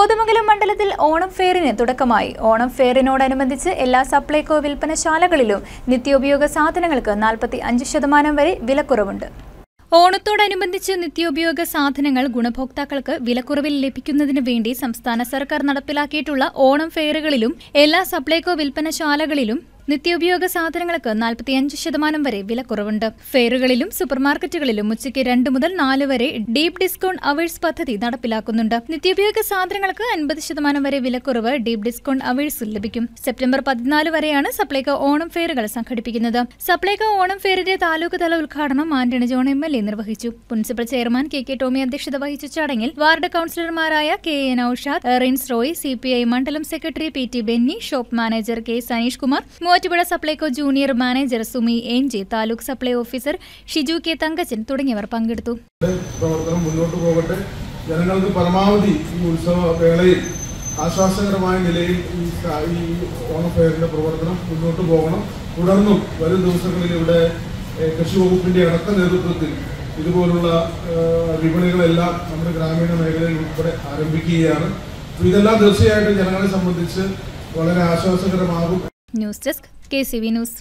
കോതമംഗലം മണ്ഡലത്തിൽ ഓണം ഫെയറിന് തുടക്കമായി. ഓണം ഫെയറിനോടനുബന്ധിച്ച് എല്ലാ സപ്ലൈകോ വിൽപ്പനശാലകളിലും നിത്യോപയോഗ സാധനങ്ങൾക്ക് 45% വരെ വിലക്കുറവുണ്ട്. ഓണത്തോടനുബന്ധിച്ച് നിത്യോപയോഗ സാധനങ്ങൾ ഗുണഭോക്താക്കൾക്ക് വിലക്കുറവിൽ ലഭിക്കുന്നതിന് വേണ്ടി സംസ്ഥാന സർക്കാർ നടപ്പിലാക്കിയിട്ടുള്ള ഓണം ഫെയറുകളിലും എല്ലാ സപ്ലൈകോ വിൽപ്പനശാലകളിലും നിത്യോപയോഗ സാധനങ്ങൾക്ക് 45% വരെ വിലക്കുറവുണ്ട്. ഫെയറുകളിലും സൂപ്പർമാർക്കറ്റുകളിലും ഉച്ചയ്ക്ക് 2 മുതൽ 4 വരെ ഡീപ് ഡിസ്കൗണ്ട് അവേഴ്സ് പദ്ധതി നടപ്പിലാക്കുന്നുണ്ട്. നിത്യോപയോഗ സാധനങ്ങൾക്ക് 50% വരെ വിലക്കുറവ് ഡീപ് ഡിസ്കൗണ്ട് അവേഴ്സിൽ ലഭിക്കും. സെപ്റ്റംബർ 14 വരെയാണ് സപ്ലൈകോ ഓണം ഫെയറുകൾ സംഘടിപ്പിക്കുന്നത്. സപ്ലൈകോ ഓണം ഫെയറിന്റെ താലൂക്ക് തല ഉദ്ഘാടനം ആന്റണി ജോൺ MLA നിർവഹിച്ചു. പ്രിൻസിപ്പൽ ചെയർമാൻ KK ടോമി അധ്യക്ഷത വഹിച്ച ചടങ്ങിൽ വാർഡ് കൌൺസിലർമാരായ KA നൌഷാദ്, റിൻസ് റോയ്, CPI മണ്ഡലം secretary PT Benny, shop manager K Saneesh Kumar, Muvattupuzha Supplyco junior manager Sumi NJ, taluk supply officer Shiju K Thankachan തുടങ്ങിയവർ പങ്കെടുത്തു. പ്രവർത്തനം മുന്നോട്ട് പോകട്ടെ. ജനങ്ങൾക്ക് പരമാവധി ഈ ഉത്സവ വേളയിൽ ആശ്വാസകരമായ നിലയിൽ ഈ ഓണം ഫെയറിന്റെ പ്രവർത്തനം മുന്നോട്ട് പോകണം. തുടർന്നും വരും ദിവസങ്ങളിൽ ഇവിടെ കൃഷി വകുപ്പിന്റെ അടക്ക നേതൃത്വത്തിൽ ഇതുപോലുള്ള വിപണികളെല്ലാം നമ്മുടെ ഗ്രാമീണ മേഖലയിൽ ഉൾപ്പെടെ ആരംഭിക്കുകയാണ്. ഇതെല്ലാം തീർച്ചയായിട്ടും ജനങ്ങളെ സംബന്ധിച്ച് വളരെ ആശ്വാസകരമാകും. News desk KCV news.